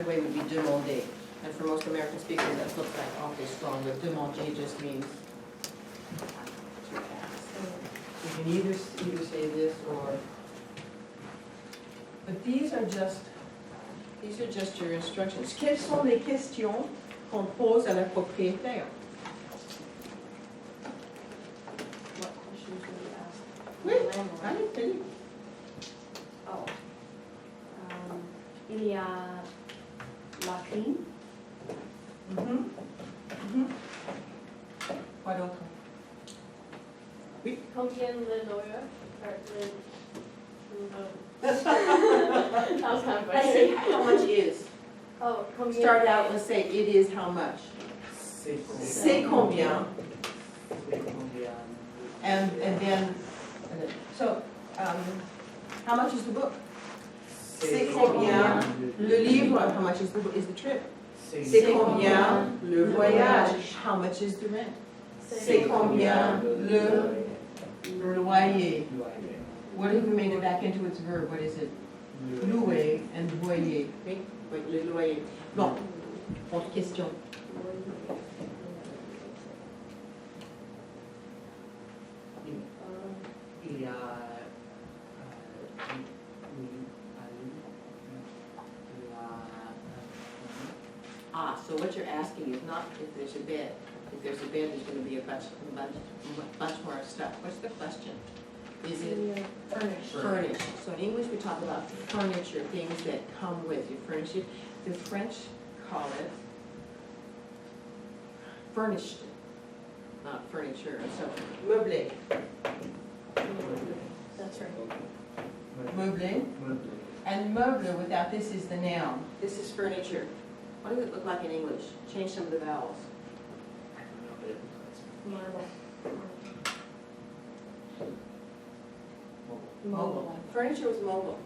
way would be demander. And for most American speakers, that looks like awfully strong, but demander just means to ask. You can either say this or, but these are just your instructions. Quelles sont les questions qu'on pose à la propriétaire? What questions will you ask? Oui, the landlord? allez, fais-le. Oh. Il y a la clim. Quoi d'autre? Combien le lawyer? That was kind of I say, funny. how much is? Oh, combien? Start out and say, it is how much? C'est combien? And then, so, how much is the book? C'est combien? Le livre, how much is the trip? C'est combien? Le voyage, how much is the rent? C'est combien? Le loyer. What if we made it back into its verb? What is it? Louer and voyer. Oui, oui, le loyer. Bon, autre question. Il y a So what you're asking is not if there's a bed. If there's a bed, there's going to be a bunch more stuff. What's the question? Is it Furnished. furnished? So in English, we talk about furniture, things that come with you. Furnish it. The French call it furnished, not furniture. So meublé, That's right. meublé, and meuble without this is the noun. This is furniture. What does it look like in English? Change some of the vowels. Marble. Mobile. Furniture was mobile.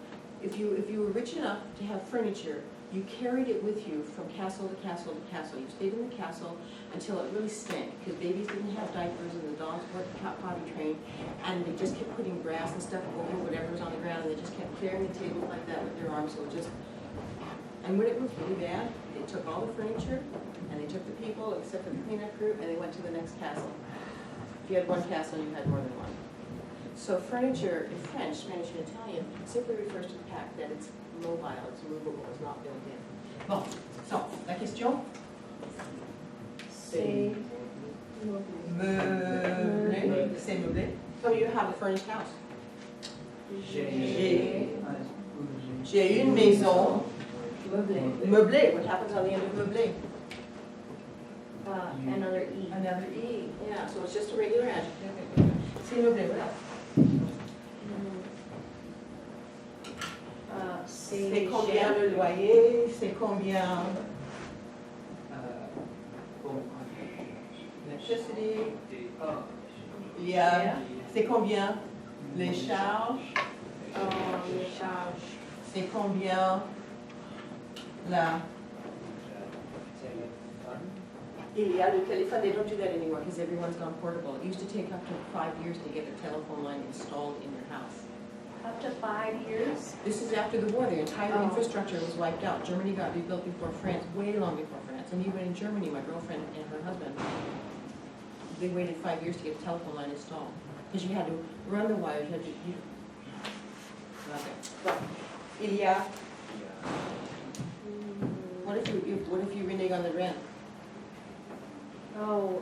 If you were rich enough to have furniture, you carried it with you from castle to castle to castle. You stayed in the castle until it really stank, because babies didn't have diapers and the dogs weren't potty trained, and they just kept putting grass and stuff over whatever was on the ground, and they just kept clearing the table like that with their arms, so it just. And when it was really bad, they took all the furniture, and they took the people, except for the cleanup crew, and they went to the next castle. If you had one castle, you had more than one. So furniture in French, Spanish, and Italian simply refers to the fact that it's mobile, it's movable, it's not built in. Bon, so, la question? C'est Meublé, c'est meublé. So you have a furnished house. J'ai une maison Meublé. meublée. What happens on the end of meublé? Another E. Another E. Yeah, so it's just a regular adjective. C'est meublé, what else? C'est combien le loyer? C'est combien l'électricité? Il y a, c'est combien les charges? Les charges. C'est combien la... Il y a le téléphone. They don't do that anymore because everyone's gone portable. It used to take up to 5 years to get a telephone line installed in your house. Up to 5 years? This is after the war. The entire infrastructure was wiped out. Germany got rebuilt before France, way long before France. And even in Germany, my girlfriend and her husband, they waited 5 years to get a telephone line installed. Because you had to run the wires, you had to... Okay. Well, il y a... What if you renege on the rent? Oh,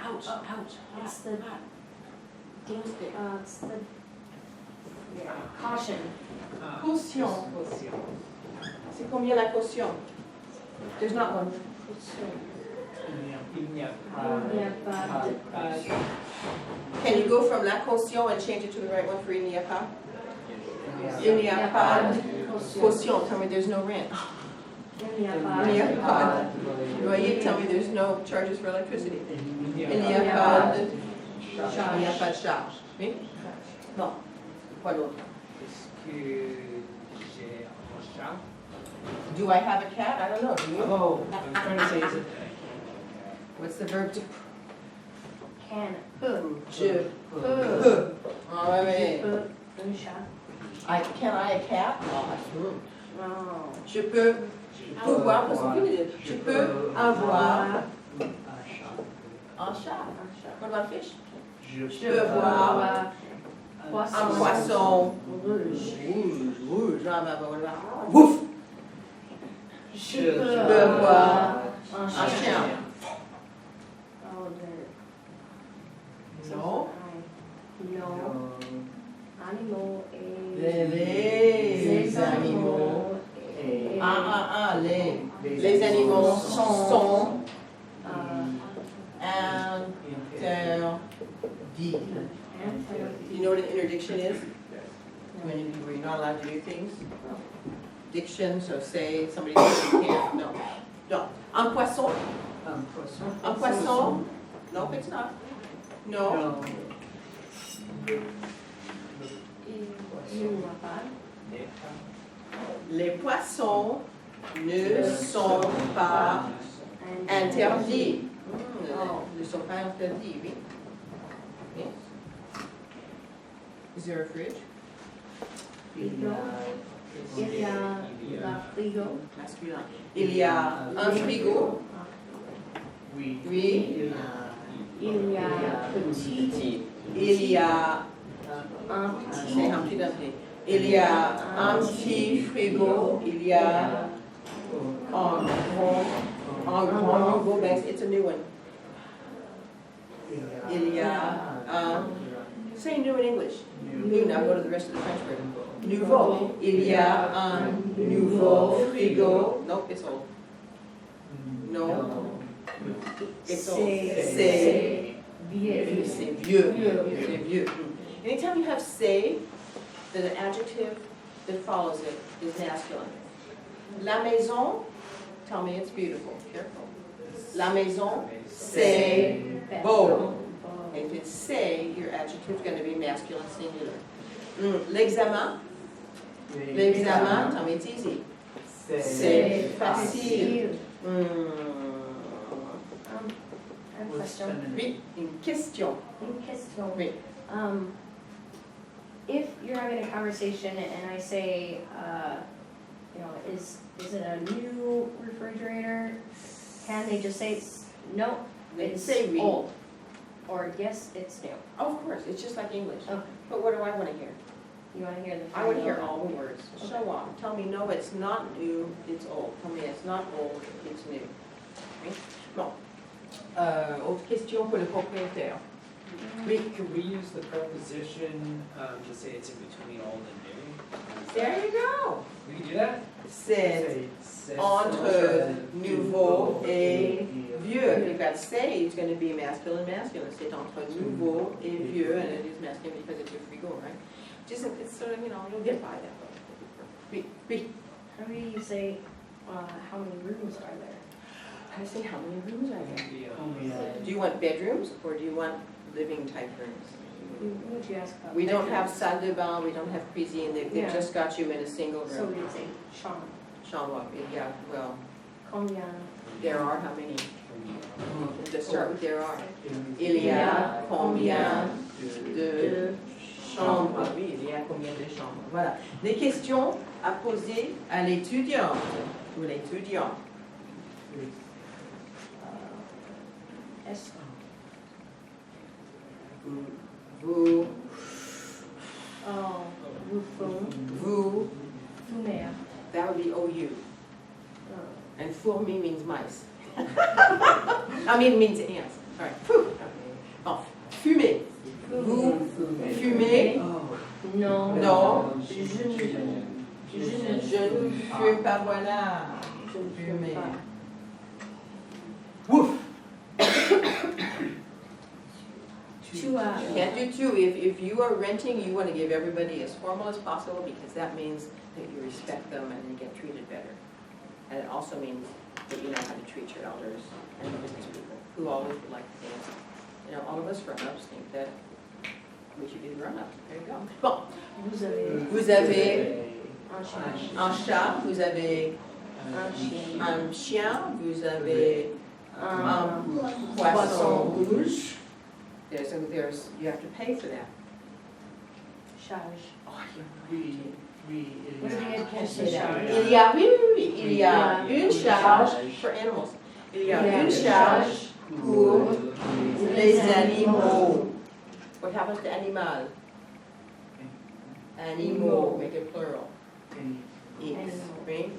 Ouch, ouch. it's the, Stick. it's the caution. Caution. C'est combien la caution? There's not one. Can you go from la caution and change it to the right one for il n'y a pas? Il n'y a pas de caution. Tell me there's no rent. Il n'y a pas de loyer. Tell me there's no charges for electricity. Il n'y a pas de charge. Oui? Bon. Quoi d'autre? Est-ce que j'ai un chat? Do I have a cat? I don't know. Do you? Oh, I'm trying to say is it? What's the verb to? Can. Je peux. Ah ouais. Un chat. Can I a cat? Oh, Oh. Je peux pouvoir, parce qu'on dit, je peux avoir un chat. What about fish? Je peux voir un Un poisson rouge. rouge, voilà. Ouf! Je peux peux voir un un chien. chien. Oh, Non. Non. Animaux et... Les animaux. Les animaux sont interdits. You know what an interdiction is? When you're not allowed to do things? Diction, so say somebody says you can't, no. No. Un poisson? Un poisson? No, it's not. No. Il ne voit pas. Les poissons ne sont pas interdits. Ne sont pas interdits, oui. Oui. Is there a fridge? Il y a la frigo. Masculin. Il y a un frigo. Oui. Oui. Il y a petit. Il y a Un c'est petit. Humpty Dumpty. Il y a un petit frigo. Il y a un grand nouveau. It's a new one. Il y a un. Say new in English. New. Now go to the rest of the French word. Nouveau. Il y a un nouveau frigo. Nope, it's old. No. It's old. C'est vieux. C'est vieux. C'est vieux. Anytime you have say, the adjective that follows it is masculine. La maison, tell me it's beautiful. Careful. La maison, c'est beau. If it's say, your adjective is going to be masculine singular. L'examen, l'examen, tell me it's easy. C'est facile. Un question. Oui, une question. Une question. Oui. If you're having a conversation and I say, is it a new refrigerator? Can they just say, no, They can it's say oui. old? Or yes, it's new? Of course, it's just like English. Okay. But what do I want to hear? You want to hear the I want to hear final? all the words. Show off. Tell me, no, it's not new, it's old. Tell me, it's not old, it's new. Okay? Bon. Autre question pour le propriétaire. Oui. Could we use the preposition to say it's in between old and new? There you go. We can do that? C'est C'est entre nouveau et vieux. You've got say, it's going to be masculine, masculine. C'est entre nouveau et vieux, and it is masculine because it's your frigo, right? Just, it's sort of, you'll get by that. Oui, oui. How do you say, how many rooms are there? I say, how many rooms are there? The, Do you want bedrooms or do you want living type rooms? Who would you ask about? We don't have bedrooms? salle de bain, we don't have cuisine, they've Yeah. just got you in a single So room. we'd say chambre. Chambre, yeah, well, Combien? there are how many? To start with, there are. Il y a combien de chambres? Oui, il y a combien de chambres? Voilà. Des questions à poser à l'étudiante ou l'étudiant. Est-ce Vous, vous vous, fumez? that would be OU. Oh. And fourmi means mice. I mean, it means ants. All right. Phew. Bon, fumer. Vous fumez? Non. Non. Je ne fume pas, voilà. Je ne fume Fumer. pas. Woof. Tu as. Can't do two. If you are renting, you want to give everybody as formal as possible because that means that you respect them and you get treated better. And it also means that you know how to treat your elders and the business people who always would like to dance. All of us grown-ups think that we should be the grown-ups. There you go. Bon, Vous avez vous avez un chien. un chat, vous avez Un chien. un chien, vous avez Un poisson rouge. You have to pay for that. charge. Oh, you're right. What do we Can't say that. charge? Il y a, oui, oui, oui, il y a Il y a une charge for animals. Il y a une charge pour les animaux. What happens to animal? Animaux, make it plural. X, oui.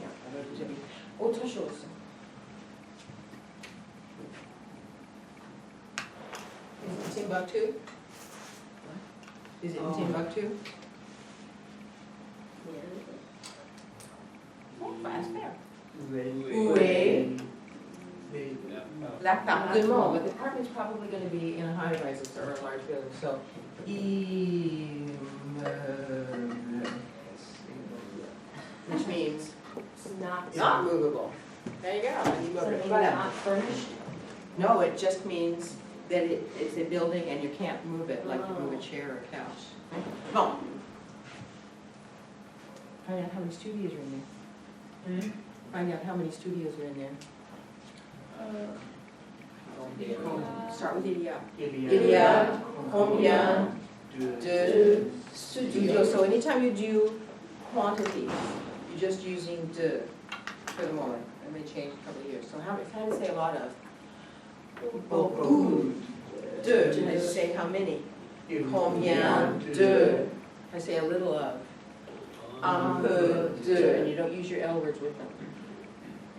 Autre chose. Is it in Timbuktu? Is it in Timbuktu? Oh, fast there. Où est l'appartement? But the apartment's probably gonna be in a high rise or a large building, so. Immeuble. Which means Not. not movable. There you go, an So immeuble. maybe Voilà. not furnished? No, it just means that it's a building and you can't move it, like you move a chair or a couch. Bon. Find out how many studios are in there. Find out how many studios are in there. Start with il y a. Il y a combien de studios? So anytime you do quantity, you're just using de for the moment. It may change a couple of years. So how, if I had to say a lot of, beaucoup de, I say how many? Combien de? I say a little of. Un peu de, and you don't use your L words with them.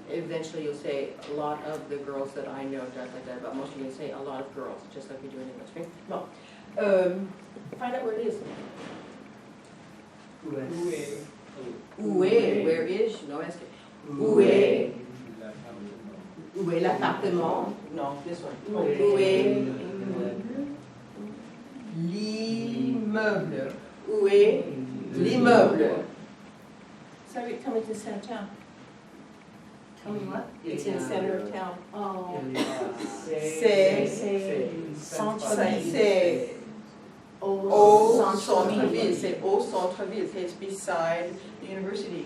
Eventually you'll say a lot of the girls that I know, stuff like that, but most of you say a lot of girls, just like we do in English, right? Bon. Find out where it is. Où est, where is, no, ask it. Où est l'appartement? No, this one. Où est l'immeuble? Où est l'immeuble? Sorry, tell me it's in the center of town. Tell me what? It's in the center of town. Oh. C'est Centre-ville. c'est au centre-ville, c'est au centre-ville, it's beside the university.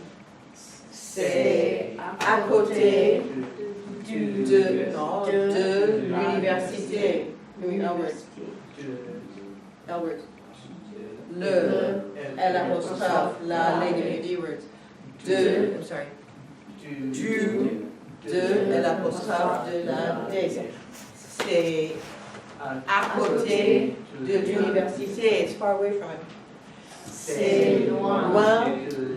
C'est à côté de, non, de l'université. Elwords. Le, L apostrophe, la, les D words. De, I'm sorry. Du, de, L apostrophe, de la, D. C'est à côté de l'université, it's far away from it. C'est loin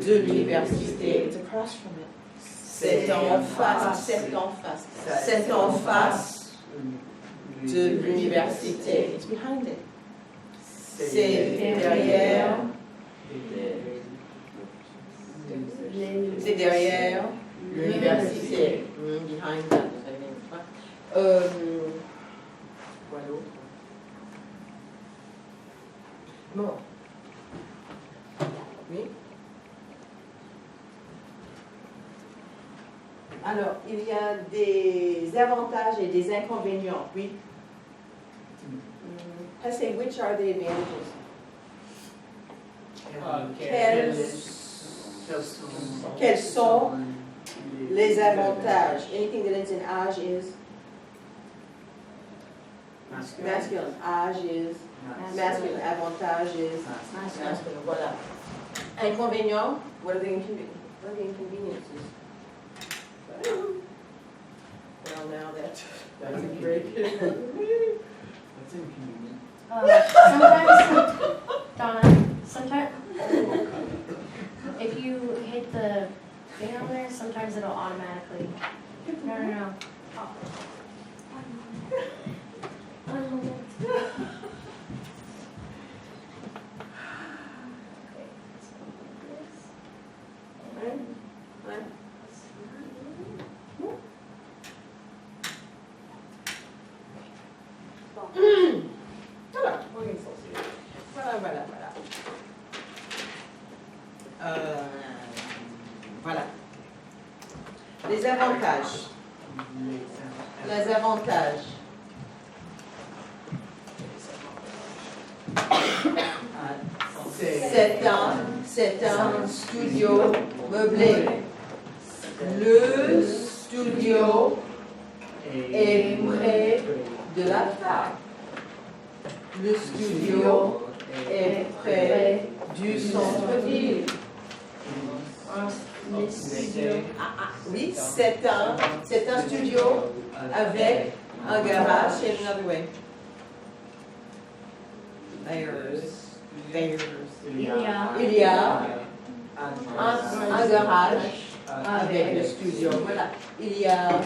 de l'université, it's across from it. C'est en face, c'est en face. C'est en face de l'université, it's behind it. C'est derrière, c'est derrière l'université. Behind that, quoi d'autre? Bon. Oui. Alors, il y a des avantages et des inconvénients, oui. I say, which are the advantages? Quels sont les avantages? Anything that ends in age is masculine. Age is masculine. Avantage is masculine. Voilà. Inconvénients? What are the inconveniences? Well, now that's a great. That's inconvenient. Sometimes, Donna, sometimes, if you hit the thing on there, sometimes it'll automatically, no. One moment. Voilà. Les avantages. Les avantages. C'est un studio meublé. Le studio est près de la fac. Le studio est près du centre-ville. Les studios. Oui, c'est un studio avec un garage in another way. There's. Il y a. Il y a un garage avec le studio. Voilà. Il y a.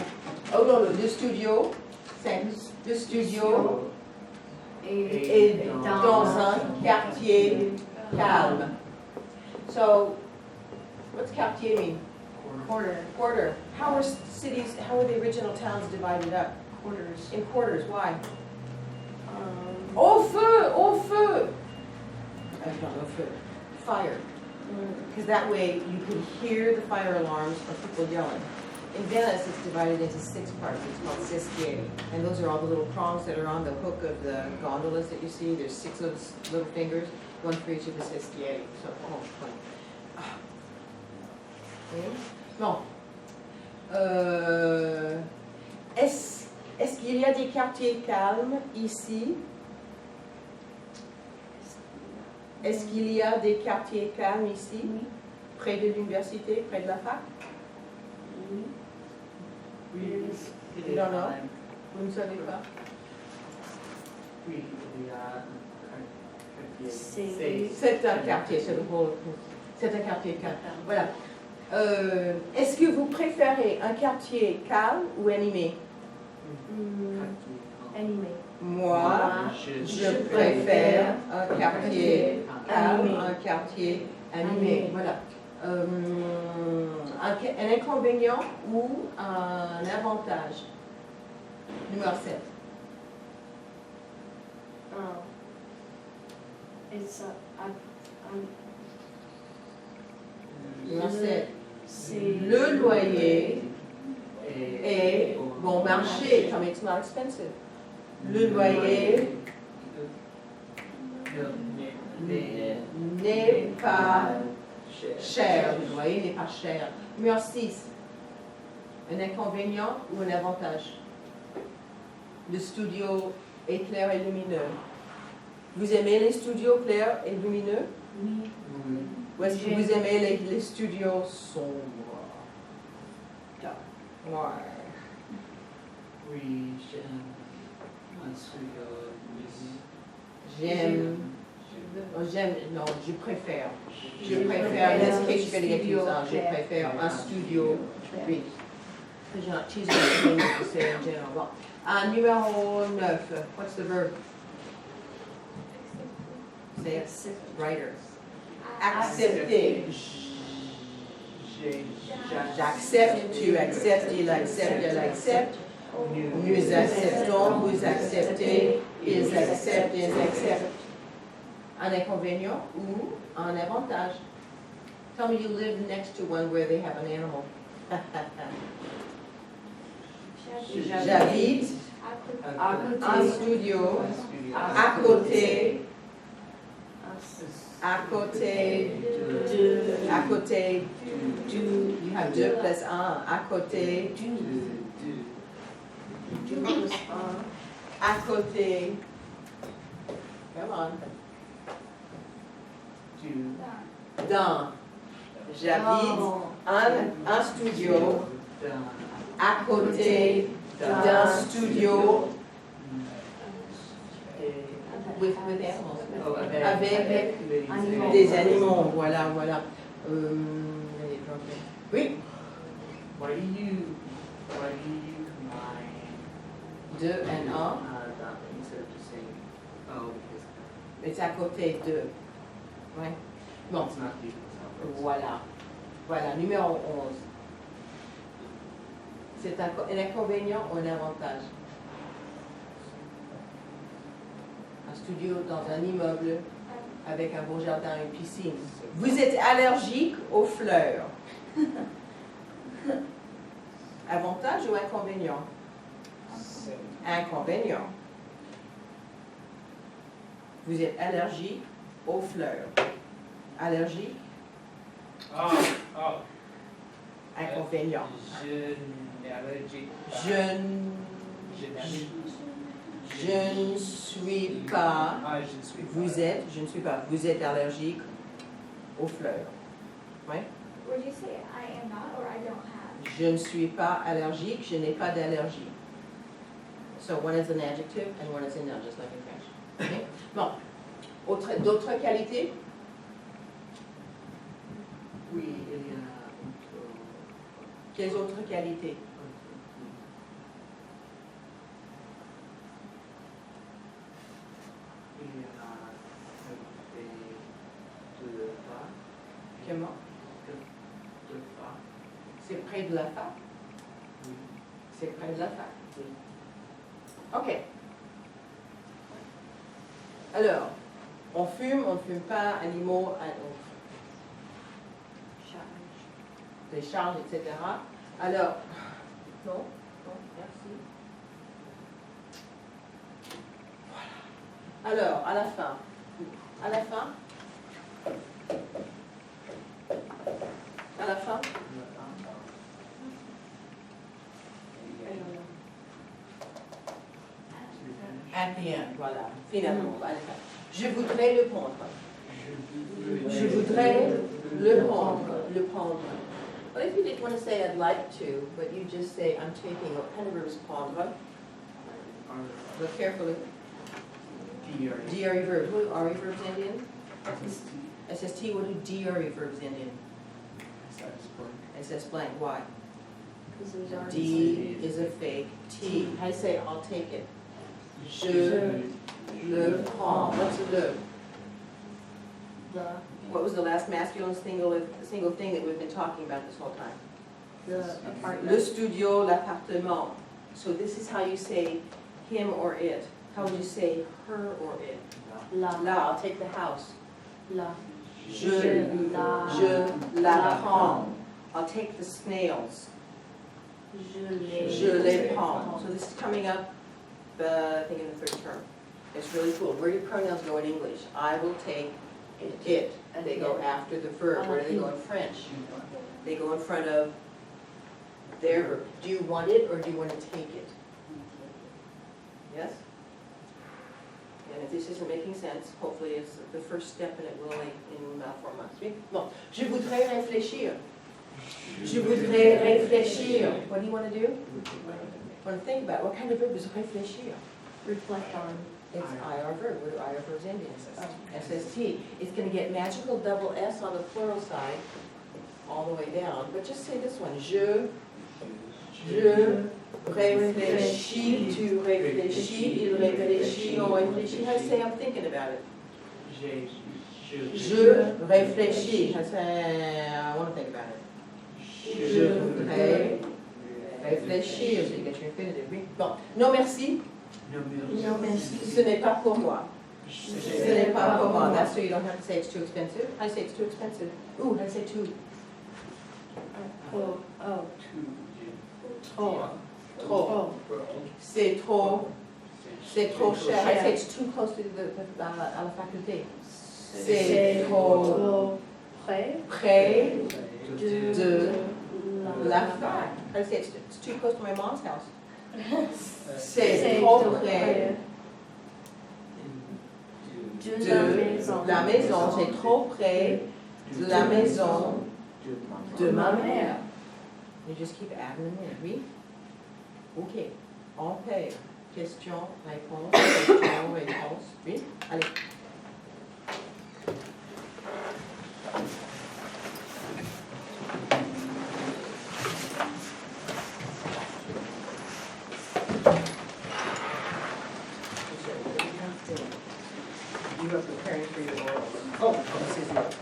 Oh non, le studio. C'est le studio est dans un quartier calme. So, what's quartier mean? Quarter. Quarter. How are cities, how are the original towns divided up? Quarters. In quarters, why? Au feu! Au feu! Not au feu. Fire. Because that way you can hear the fire alarms of people yelling. In Venice, it's divided into 6 parts. It's called sestieri. And those are all the little prongs that are on the hook of the gondolas that you see. There's 6 of those little fingers, one for each of the sestieri. So, oh, fun. Bon. Est-ce qu'il y a des quartiers calmes ici? Est-ce qu'il y a des quartiers calmes ici? Près de l'université, près de la fac? Non, non. Vous ne savez pas? Oui, il y a un C'est un quartier, c'est un quartier calme. Voilà. Est-ce que vous préférez un quartier calme ou animé? Animé. Moi, je préfère un quartier calme, un quartier animé. Voilà. Un inconvénient ou un avantage? Numéro 7. It's Numéro 7. c'est Le loyer est bon marché, comme it's not expensive. Le loyer n'est pas cher. Le loyer n'est pas cher. Numéro 6. Un inconvénient ou un avantage? Le studio est clair et lumineux. Vous aimez les studios clairs et lumineux? Oui. Ou est-ce que vous aimez les studios sombres? Ouais. Oui, j'aime un studio. Non, je préfère. Je préfère, in this case, you're gonna get used on, je préfère un studio. Oui. Because you're not choosing anything to say in general. Bon. Numéro 9, what's the verb? Say it. Writer. Accepter. J'accepte, tu acceptes, il accepte, elle accepte. Nous acceptons, vous acceptez, ils acceptent, ils acceptent. Un inconvénient ou un avantage? Tell me you live next to one where they have an animal. J'habite un studio à côté du, you have 2 plus 1, à côté come on, dans, j'habite un studio à côté d'un studio with animals. Avec des animaux, voilà. Oui. Why do you combine 2 and 1, that instead of just saying, oh, because c'est à côté de. Ouais. Bon, it's not the itself. voilà, numéro 11. C'est un inconvénient ou un avantage? Un studio dans un immeuble avec un beau jardin et une piscine. Vous êtes allergique aux fleurs. Avantage ou inconvénient? Inconvénient. Vous êtes allergique aux fleurs. Allergique? Inconvénient. Je ne suis pas. Vous êtes, je ne suis pas. Vous êtes allergique aux fleurs. Oui? Oui. would you say I am not or I don't have? Je ne suis pas allergique, je n'ai pas d'allergie. So one is an adjective and one is a noun, just like in French. Okay? Bon. D'autres qualités? Oui, il y a autre. Quelles autres qualités? Il y a de pas, Comment? de pas. C'est près de la fac? Oui. C'est près de la fac. Oui. OK. Alors, on fume pas, animaux, des charges, etc. Alors, non, non, merci. Voilà. Alors, à la fin. À la fin. À la fin. At the end, voilà. Finalement, à la fin. Je voudrais le prendre. Je voudrais le prendre. Le prendre. Well, if you didn't want to say I'd like to, but you just say I'm taking, what kind of verb is prendre? Look carefully. DRE verbs. What do RE verbs end in? SST, what do DRE verbs end in? SS blank, why? Because it was already. D is a fake T. I say I'll take it. Je le prends. What's le? The, What was the last masculine single thing that we've been talking about this whole time? the Le apartment. studio, l'appartement. So this is how you say him or it. How would you say her or it? La. La, I'll take the house. La. Je la prends. I'll take the snails. Je les prends. So this is coming up, I think in the third term. It's really cool. Where do pronouns go in English? I will take it. And they go after the verb. Where do they go in French? They go in front of their verb. Do you want it or do you want to take it? Yes? And if this isn't making sense, hopefully it's the first step and it will in about 4 months. Oui? Bon, je voudrais réfléchir. Je voudrais réfléchir. What do you want to do? Want to think about what kind of verb is réfléchir? Reflect on. It's IR verb. What do IR verbs end in? SST. It's going to get magical double S on the plural side all the way down. But just say this one. Je réfléchis, tu réfléchis, il réfléchit, on réfléchit. How do you say I'm thinking about it? Je réfléchis. How do you say I want to think about it? Je voudrais réfléchir. So you get your infinitive. Oui. Bon. Non, merci. No, merci. Ce n'est pas pour moi. Ce n'est pas pour moi. That's so you don't have to say it's too expensive. I say it's too expensive. Ooh, I say too. Oh, oh. Trop. Trop. C'est trop. C'est trop cher. I say it's too close to à la faculté. C'est trop Près. près De. de la fac. I say it's too close to my mom's house. C'est trop près de la maison. C'est trop près de la maison de ma mère. You just keep adding them in, oui? Ok. On paye. Question, réponse, question, réponse. Oui? Allez. You are preparing for your oral. Oh, this is it.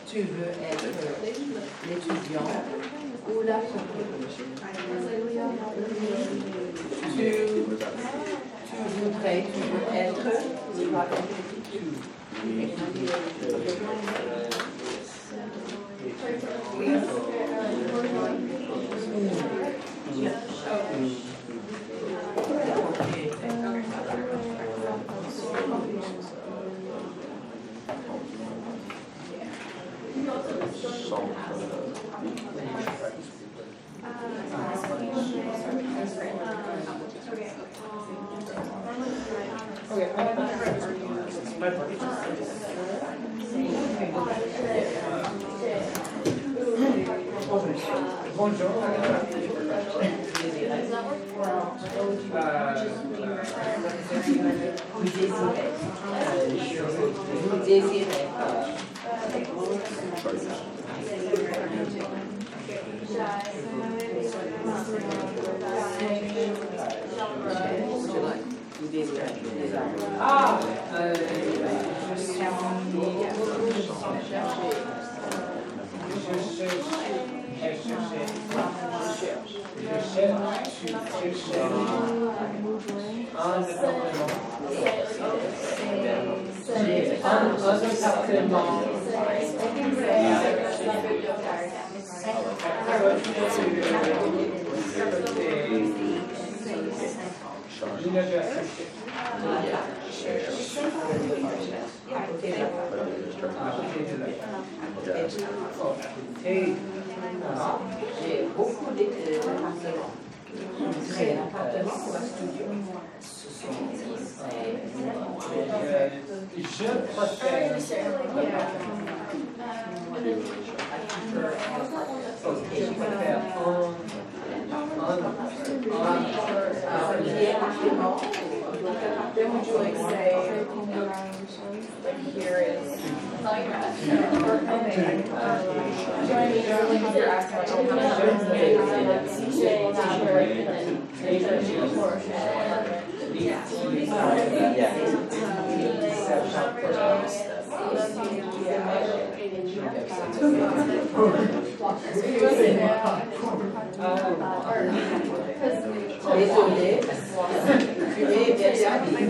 Tu veux être l'étudiant ou la Tu voudrais être. J'ai beaucoup d'appartements. C'est un appartement ou un studio? Désolé, tu es bien habillé.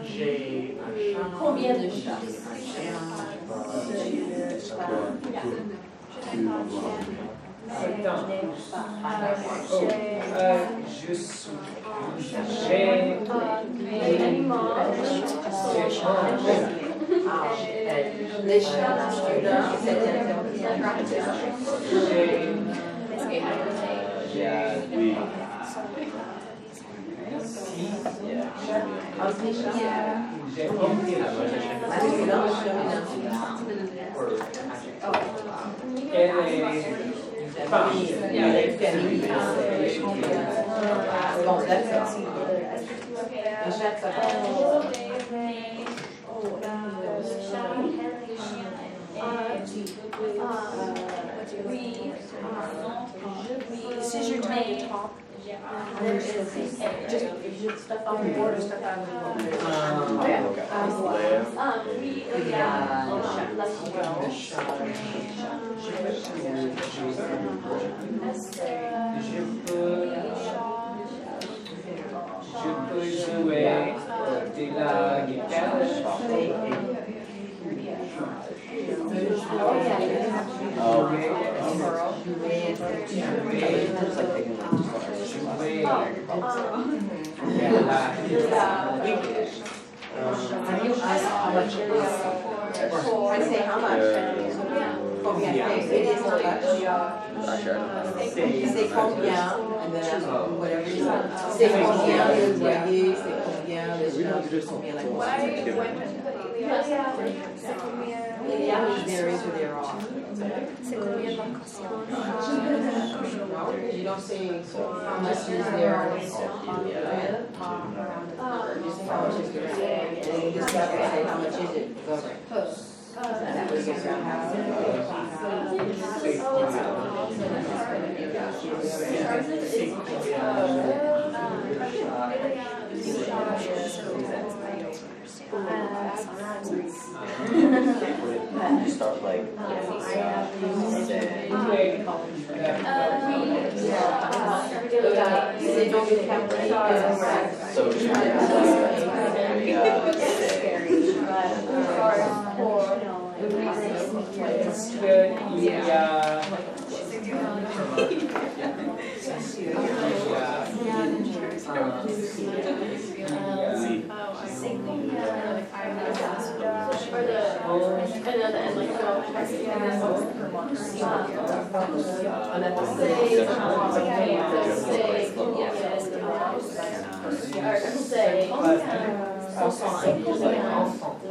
J'ai combien de chats? Les chats, c'est This is your time to talk. Just stuff on the board or stuff on the Je peux jouer de la guitare. Oh, yeah, it doesn't have to be. Oh. It's like taking Have you asked how much it is? I say how much? Oh, yeah, it is how much? C'est combien, and then whatever you say. C'est combien le loyer, c'est combien le charge, c'est combien la construction. Yeah, there is or there are. No, you don't say how much is there. Just how much is there. And you just say how much is it. You start like,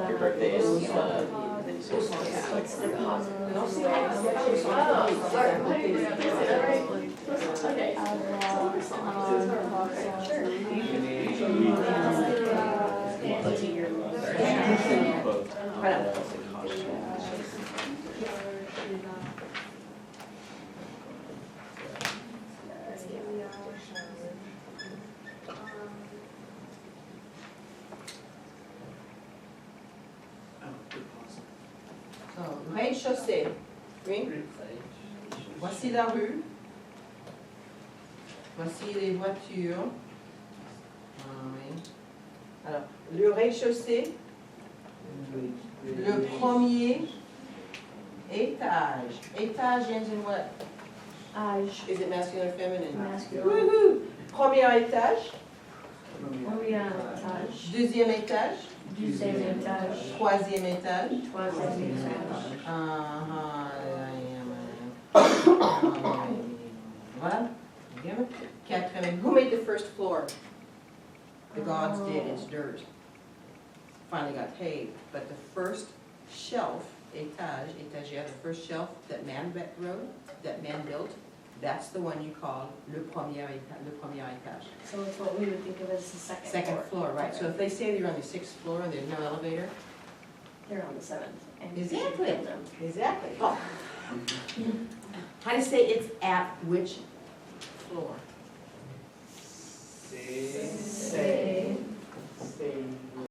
your birthday is, then you say Rez-de-chaussée. Oui. Voici la rue. Voici les voitures. Oui. Alors, le rez-de-chaussée, le premier étage. Étage ends in what? Âge. Is it masculine or feminine? Masculine. Woohoo! Premier étage, Premier étage. deuxième étage, Deuxième étage. troisième étage. Troisième étage. Voilà. Quatrième. Who made the first floor? The gods did, it's dirt. Finally got paved, but the first shelf, étage, étagère, the first shelf that man built, that's the one you call le premier étage. So it's what we would think of as the second floor. Second floor, right. So if they say you're on the sixth floor and there's no elevator, They're on the seventh. And you should Exactly. build them. exactly. Oh. How to say it's at which floor? Say. Say. Say